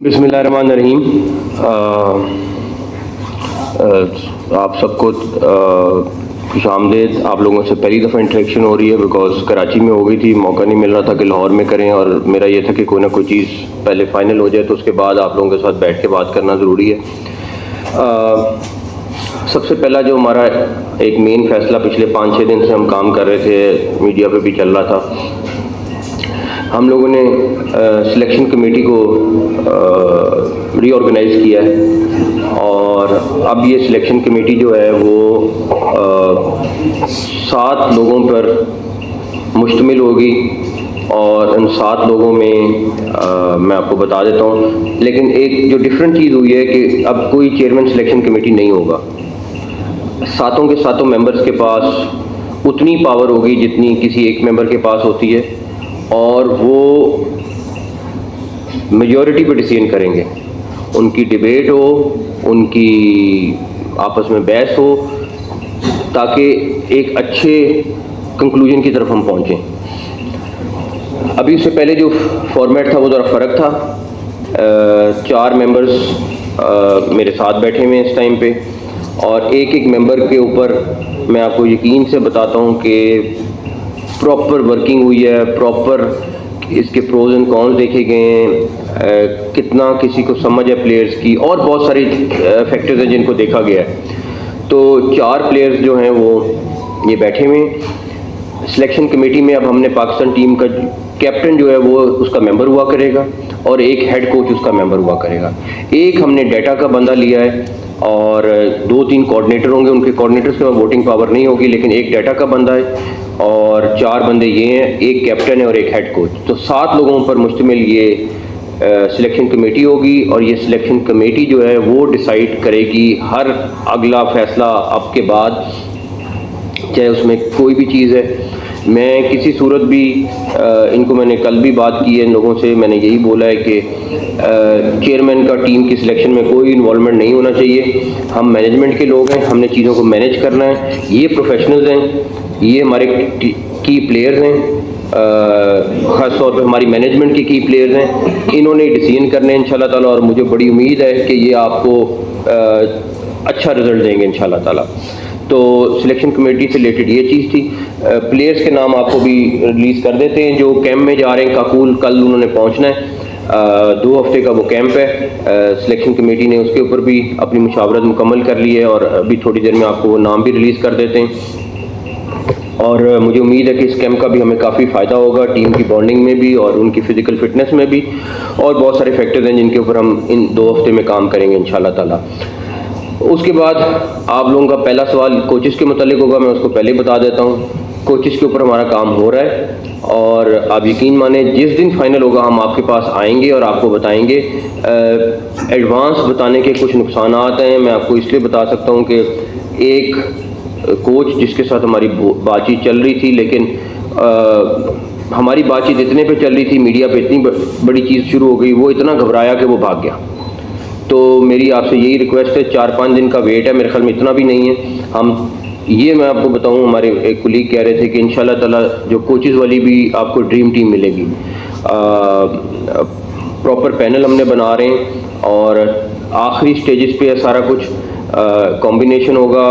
बिस्मिल्लाहिर्रहमानिर्रहीम। आप सबको खुशामदीद। आप लोगों से पहली दफ़ा इंटरेक्शन हो रही है बिकॉज़ कराची में हो गई थी, मौका नहीं मिल रहा था कि लाहौर में करें, और मेरा ये था कि कोई ना कोई चीज़ पहले फ़ाइनल हो जाए तो उसके बाद आप लोगों के साथ बैठ के बात करना ज़रूरी है। सबसे पहला जो हमारा एक मेन फ़ैसला पिछले 5-6 दिन से हम काम कर रहे थे, मीडिया पे भी चल रहा था, हम लोगों ने सिलेक्शन कमेटी को रीऑर्गेनाइज़ किया है और अब ये सिलेक्शन कमेटी जो है वो 7 लोगों पर मुश्तमिल होगी और उन 7 लोगों में मैं आपको बता देता हूँ। लेकिन एक जो डिफरेंट चीज़ हुई है कि अब कोई चेयरमैन सिलेक्शन कमेटी नहीं होगा। 7 के 7 मेंबर्स के पास उतनी पावर होगी जितनी किसी एक मेंबर के पास होती है और वो मेजॉरिटी पे डिसीजन करेंगे। उनकी डिबेट हो, उनकी आपस में बहस हो, ताकि एक अच्छे कंक्लूजन की तरफ हम पहुँचें। अभी उससे पहले जो फॉर्मेट था वो ज़रा फ़र्क था। 4 मेंबर्स मेरे साथ बैठे हुए हैं इस टाइम पे और एक मेंबर के ऊपर मैं आपको यकीन से बताता हूँ कि प्रॉपर वर्किंग हुई है, प्रॉपर इसके प्रोज एंड कॉन्स देखे गए हैं, कितना किसी को समझ है प्लेयर्स की, और बहुत सारे फैक्टर्स हैं जिनको देखा गया है। तो 4 प्लेयर्स जो हैं वो ये बैठे हुए हैं सिलेक्शन कमेटी में। अब हमने पाकिस्तान टीम का कैप्टन जो है वो उसका मेंबर हुआ करेगा और एक हेड कोच उसका मेंबर हुआ करेगा। एक हमने डाटा का बंदा लिया है और 2-3 कोऑर्डिनेटर होंगे। उनके कोऑर्डिनेटर्स के पास वोटिंग पावर नहीं होगी, लेकिन एक डाटा का बंदा है और 4 बंदे ये हैं, एक कैप्टन है और एक हेड कोच। तो 7 लोगों पर मुश्तमिल ये सिलेक्शन कमेटी होगी और ये सिलेक्शन कमेटी जो है वो डिसाइड करेगी हर अगला फ़ैसला अब के बाद, चाहे उसमें कोई भी चीज़ है। मैं किसी सूरत भी इनको मैंने कल भी बात की है इन लोगों से, मैंने यही बोला है कि चेयरमैन का टीम की सिलेक्शन में कोई इन्वॉल्वमेंट नहीं होना चाहिए। हम मैनेजमेंट के लोग हैं, हमने चीज़ों को मैनेज करना है। ये प्रोफेशनल्स हैं, ये हमारे की प्लेयर्स हैं, ख़ास तौर पे हमारी मैनेजमेंट के की प्लेयर्स हैं। इन्होंने डिसीजन करने हैं इंशाल्लाह ताला और मुझे बड़ी उम्मीद है कि ये आपको अच्छा रिज़ल्ट देंगे इंशाल्लाह ताला। तो सिलेक्शन कमेटी से रिलेटेड ये चीज़ थी। प्लेयर्स के नाम आपको भी रिलीज़ कर देते हैं जो कैंप में जा रहे हैं। काकुल कल उन्होंने पहुंचना है, 2 हफ्ते का वो कैंप है। सिलेक्शन कमेटी ने उसके ऊपर भी अपनी मुशावरत मुकम्मल कर ली है और अभी थोड़ी देर में आपको वो नाम भी रिलीज़ कर देते हैं। और मुझे उम्मीद है कि इस कैंप का भी हमें काफ़ी फ़ायदा होगा, टीम की बॉन्डिंग में भी और उनकी फ़िज़िकल फ़िटनेस में भी, और बहुत सारे फैक्टर्स हैं जिनके ऊपर हम इन 2 हफ्ते में काम करेंगे इंशाल्लाह ताला। उसके बाद आप लोगों का पहला सवाल कोचेस के मुतालिक होगा, मैं उसको पहले बता देता हूँ। कोचेस के ऊपर हमारा काम हो रहा है और आप यकीन माने जिस दिन फाइनल होगा हम आपके पास आएंगे और आपको बताएंगे। एडवांस बताने के कुछ नुकसान हैं। मैं आपको इसलिए बता सकता हूँ कि एक कोच जिसके साथ हमारी बातचीत चल रही थी, लेकिन हमारी बातचीत इतने पे चल रही थी, मीडिया पे इतनी बड़ी चीज़ शुरू हो गई, वो इतना घबराया कि वो भाग गया। तो मेरी आपसे यही रिक्वेस्ट है, 4-5 दिन का वेट है, मेरे ख्याल में इतना भी नहीं है। ये मैं आपको बताऊं, हमारे एक कुलीग कह रहे थे कि इंशाल्लाह ताला जो कोचेज़ वाली भी आपको ड्रीम टीम मिलेगी। प्रॉपर पैनल हमने बना रहे हैं और आखिरी स्टेजेस पे है सारा कुछ। कॉम्बिनेशन होगा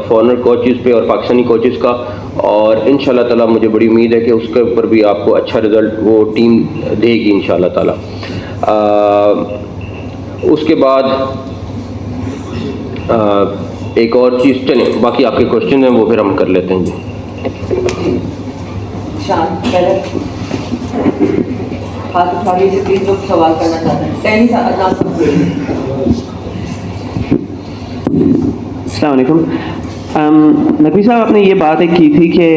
फॉरेनर कोचेज़ पे और पाकिस्तानी कोचेज़ का, और इंशाल्लाह ताला मुझे बड़ी उम्मीद है कि उसके ऊपर भी आपको अच्छा रिज़ल्ट वो टीम देगी इंशाल्लाह ताला। उसके बाद एक और चीज़, चलें बाकी आपके क्वेश्चन हैं वो फिर हम कर लेते हैं जी। हाथ उठा लीजिए प्लीज, लोग सवाल करना चाहते हैं। अस्सलाम वालेकुम। नकवी साहब, आपने ये बात एक की थी कि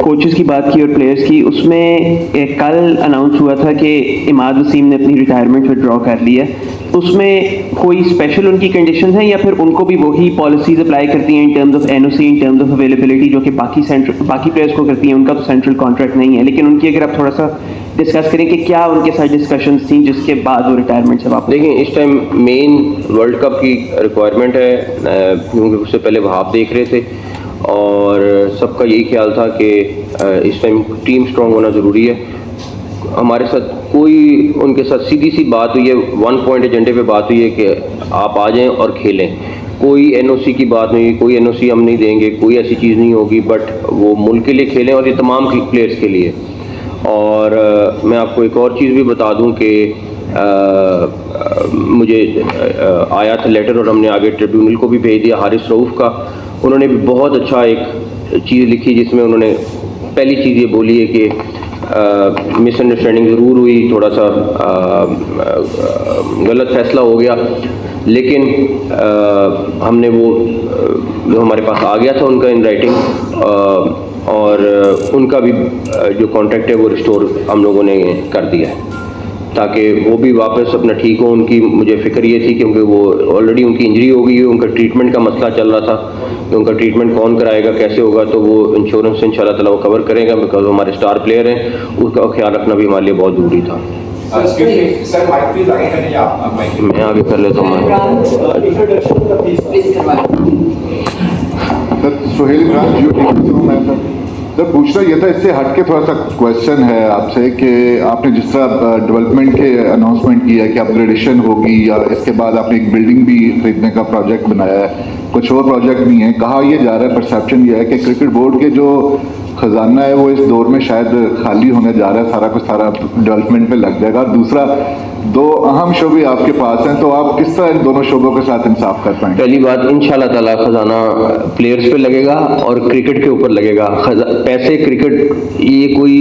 कोचेस की बात की और प्लेयर्स की, उसमें कल अनाउंस हुआ था कि इमाद वसीम ने अपनी रिटायरमेंट विड्रॉ कर ली है। उसमें कोई स्पेशल उनकी कंडीशंस हैं या फिर उनको भी वही पॉलिसीज अप्लाई करती हैं in terms of NOC, in terms of availability, जो कि बाकी प्लेयर्स को करती हैं? उनका तो सेंट्रल कॉन्ट्रैक्ट नहीं है, लेकिन उनकी अगर आप थोड़ा सा डिस्कस करें कि क्या उनके साथ डिस्कशंस थी जिसके बाद वो रिटायरमेंट से वापस। देखिए, इस टाइम मेन वर्ल्ड कप की रिक्वायरमेंट है, क्योंकि उससे पहले वहाँ देख रहे थे और सबका यही ख्याल था कि इस टाइम टीम स्ट्रॉन्ग होना ज़रूरी है। हमारे साथ कोई उनके साथ सीधी सी बात हुई है, 1 पॉइंट एजेंडे पे बात हुई है कि आप आ जाएं और खेलें। कोई एनओसी की बात नहीं, कोई एनओसी हम नहीं देंगे, कोई ऐसी चीज़ नहीं होगी, बट वो मुल्क के लिए खेलें और ये तमाम प्लेयर्स के लिए। और मैं आपको एक और चीज़ भी बता दूं कि मुझे आया था लेटर और हमने आगे ट्रिब्यूनल को भी भेज दिया हारिस रऊफ़ का। उन्होंने भी बहुत अच्छा एक चीज़ लिखी जिसमें उन्होंने पहली चीज़ ये बोली है कि मिसअंडरस्टैंडिंग ज़रूर हुई, थोड़ा सा गलत फैसला हो गया, लेकिन हमने वो जो हमारे पास आ गया था उनका इन राइटिंग, और उनका भी जो कॉन्ट्रैक्ट है वो रिस्टोर हम लोगों ने कर दिया है ताकि वो भी वापस अपना ठीक हो। उनकी मुझे फ़िक्र ये थी क्योंकि वो ऑलरेडी उनकी इंजरी हो गई है, उनका ट्रीटमेंट का मसला चल रहा था कि उनका ट्रीटमेंट कौन कराएगा, कैसे होगा, तो वो इंश्योरेंस इंशाल्लाह ताला वो कवर करेगा बिकॉज वो हमारे स्टार प्लेयर हैं, उसका ख्याल रखना भी हमारे लिए बहुत ज़रूरी था। मैं आगे कर लेता हूँ। सोहेल इमरान सर पूछना ये था, इससे हट के थोड़ा सा क्वेश्चन है आपसे कि आपने जिस तरह डेवलपमेंट के अनाउंसमेंट किया कि अपग्रेडेशन होगी या इसके बाद आपने एक बिल्डिंग भी खरीदने का प्रोजेक्ट बनाया है, कुछ और प्रोजेक्ट नहीं है, कहा यह जा रहा है, परसेप्शन ये है कि क्रिकेट बोर्ड के जो खजाना है वो इस दौर में शायद खाली होने जा रहा है, सारा कुछ सारा डेवलपमेंट पे लग जाएगा। दूसरा, 2 अहम शोबे आपके पास हैं, तो आप किस तरह इन दोनों शोबों के साथ इंसाफ कर पाएंगे? पहली बात, इंशाल्लाह ताला खजाना प्लेयर्स पे लगेगा और क्रिकेट के ऊपर लगेगा। पैसे क्रिकेट ये कोई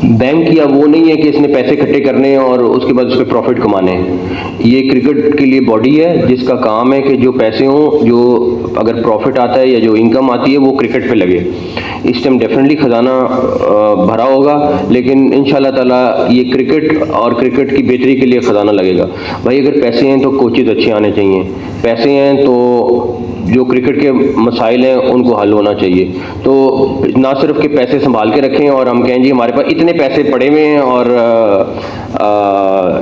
बैंक या वो नहीं है कि इसने पैसे इकट्ठे करने हैं और उसके बाद उस पर प्रॉफिट कमाने हैं। ये क्रिकेट के लिए बॉडी है जिसका काम है कि जो पैसे हों, जो अगर प्रॉफिट आता है या जो इनकम आती है वो क्रिकेट पे लगे। इस टाइम डेफिनेटली ख़जाना भरा होगा, लेकिन इंशाल्लाह ताला ये क्रिकेट और क्रिकेट की बेहतरी के लिए ख़जाना लगेगा। भाई अगर पैसे हैं तो कोचेज़ अच्छे आने चाहिए, पैसे हैं तो जो क्रिकेट के मसाइल हैं उनको हल होना चाहिए। तो ना सिर्फ के पैसे संभाल के रखें और हम कहें जी हमारे पास इतने पैसे पड़े हुए हैं और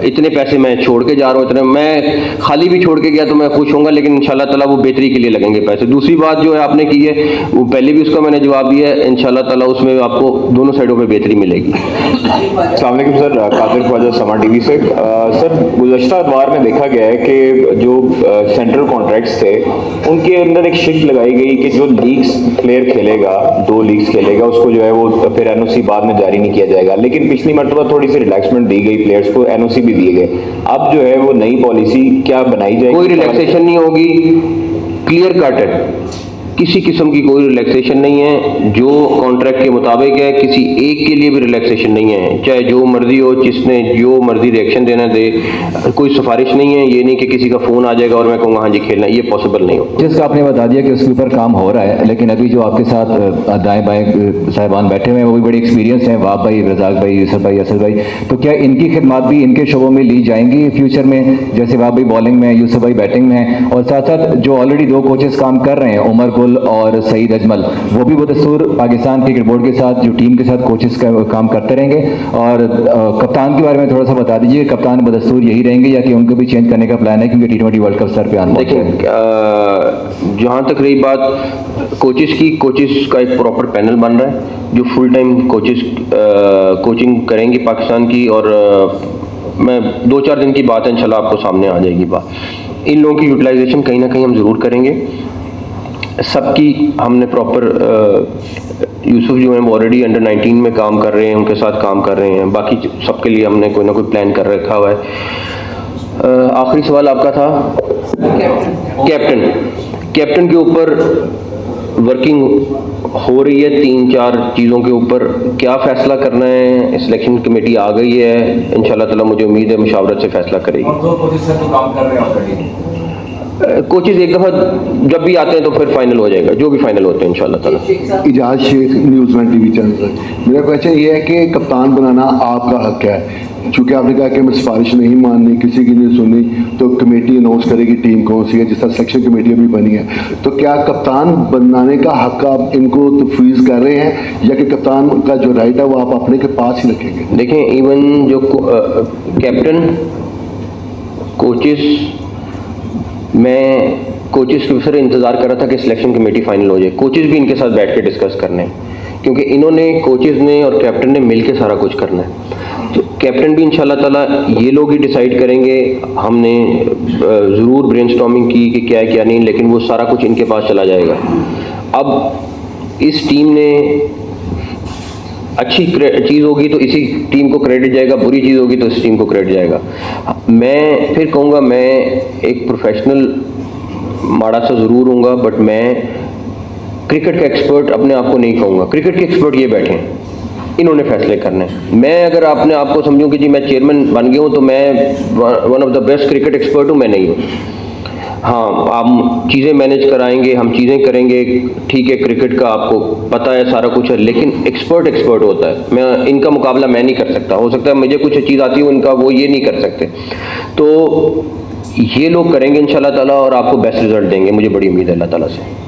इतने पैसे मैं छोड़ के जा रहा हूँ, इतने मैं खाली भी छोड़ के गया तो मैं खुश होऊंगा, लेकिन इंशाल्लाह ताला वो बेहतरी के लिए लगेंगे पैसे। दूसरी बात जो है आपने की है वो पहले भी उसका मैंने जवाब दिया है, इंशाल्लाह ताला उसमें आपको दोनों साइडों पे बेहतरी मिलेगी। अस्सलाम वालेकुम सर, कादिर ख्वाजा समा टीवी से। सर गुज़श्ता अखबार में देखा गया है कि जो सेंट्रल कॉन्ट्रैक्ट्स थे उनके अंदर एक शिफ्ट लगाई गई कि जो लीग्स प्लेयर खेलेगा, 2 लीग्स खेलेगा, उसको जो है वो फिर एनओसी बाद में जारी नहीं किया जाएगा। लेकिन पिछली मरतबा थोड़ी सी रिलैक्समेंट दी गई, प्लेयर्स को एनओसी भी दिए गए। अब जो है वो नई पॉलिसी क्या बनाई जाएगी? कोई रिलैक्सेशन नहीं होगी, क्लियर कट है, किसी किस्म की कोई रिलैक्सेशन नहीं है। जो कॉन्ट्रैक्ट के मुताबिक है, किसी एक के लिए भी रिलैक्सेशन नहीं है, चाहे जो मर्जी हो, जिसने जो मर्जी रिएक्शन देना दे, कोई सिफारिश नहीं है। ये नहीं कि किसी का फ़ोन आ जाएगा और मैं कहूँगा हाँ जी खेलना, ये पॉसिबल नहीं हो। जिसका आपने बता दिया कि उसके ऊपर काम हो रहा है, लेकिन अभी जो आपके साथ दाएं बाएं साहिबान बैठे हुए हैं वो भी बड़ी एक्सपीरियंस हैं, वाब भाई, रजाक भाई, यूसुफ भाई, असद भाई, तो क्या इनकी खिदमात भी इनके शोबों में ली जाएंगी फ्यूचर में? जैसे वाब भाई बॉलिंग में, यूसुफ भाई बैटिंग में, और साथ साथ जो ऑलरेडी 2 कोचेस काम कर रहे हैं, उमर गुल और सईद अजमल, वो भी बदस्तूर पाकिस्तान क्रिकेट बोर्ड के साथ जो टीम के साथ कोचेस का काम करते रहेंगे। और कप्तान के बारे में थोड़ा सा बता दीजिए, कप्तान बदस्तूर यही रहेंगे या कि उनको भी चेंज करने का प्लान है, क्योंकि T20 वर्ल्ड कप सर पे आना है? देखिए, जहाँ तक रही बात कोचेस की, कोचेस का एक प्रॉपर पैनल बन रहा है जो फुल टाइम कोचेस कोचिंग करेंगे पाकिस्तान की, और मैं 2-4 दिन की बात है, इंशाल्लाह आपको सामने आ जाएगी बात। इन लोगों की यूटिलाइजेशन कहीं ना कहीं हम ज़रूर करेंगे, सबकी हमने प्रॉपर यूसुफ जो हैं वो ऑलरेडी अंडर 19 में काम कर रहे हैं, उनके साथ काम कर रहे हैं, बाकी सबके लिए हमने कोई ना कोई प्लान कर रखा हुआ है। आखिरी सवाल आपका था कैप्टन के ऊपर वर्किंग हो रही है, 3-4 चीज़ों के ऊपर क्या फ़ैसला करना है, सिलेक्शन कमेटी आ गई है, इंशाल्लाह ताला मुझे उम्मीद है मुशावरत से फ़ैसला करेगी। और 2 पोजीशन तो काम कर रहे हैं ऑलरेडी। कोचेज एक दफ़ा जब भी आते हैं तो फिर फाइनल हो जाएगा, जो भी फाइनल होते हैं इंशाल्लाह ताला। Ejaz Sheikh, News One TV channel. मेरा क्वेश्चन ये है कि कप्तान बनाना आपका हक है, चूँकि आपने कहा कि मैं सिफारिश नहीं माननी, किसी की नहीं सुननी, तो कमेटी अनाउंस करेगी टीम कौन सी है, जिस तरह सिलेक्शन कमेटी अभी बनी है। तो क्या कप्तान बनाने का हक आप इनको तफवीज़ कर रहे हैं, या कि कप्तान का जो राइट है वो आप अपने के पास ही रखेंगे? देखें, इवन जो कैप्टन, कोचेस, मैं कोचेस के सर इंतज़ार कर रहा था कि सिलेक्शन कमेटी फाइनल हो जाए, कोचेस भी इनके साथ बैठ के डिस्कस करने हैं क्योंकि इन्होंने, कोचेज़ ने और कैप्टन ने मिल के सारा कुछ करना है। तो कैप्टन भी इंशाल्लाह ताला ये लोग ही डिसाइड करेंगे। हमने ज़रूर ब्रेनस्टॉर्मिंग की कि क्या है क्या नहीं, लेकिन वो सारा कुछ इनके पास चला जाएगा। अब इस टीम ने अच्छी चीज़ होगी तो इसी टीम को क्रेडिट जाएगा, बुरी चीज़ होगी तो इस टीम को क्रेडिट जाएगा। मैं फिर कहूँगा, मैं एक प्रोफेशनल माड़ा सा ज़रूर हूँगा, बट मैं क्रिकेट का एक्सपर्ट अपने आप को नहीं कहूँगा। क्रिकेट के एक्सपर्ट ये बैठे हैं, इन्होंने फैसले करने हैं। मैं अगर अपने आप को समझूं कि जी मैं चेयरमैन बन गया हूँ तो मैं one of the best cricket expert हूँ, मैं नहीं हूँ। हाँ, आप चीज़ें मैनेज कराएंगे, हम चीज़ें करेंगे, ठीक है, क्रिकेट का आपको पता है, सारा कुछ है, लेकिन एक्सपर्ट होता है। मैं इनका मुकाबला मैं नहीं कर सकता। हो सकता है मुझे कुछ चीज़ आती हो, इनका वो ये नहीं कर सकते। तो ये लोग करेंगे इंशाल्लाह ताला और आपको बेस्ट रिजल्ट देंगे, मुझे बड़ी उम्मीद है अल्लाह ताला से।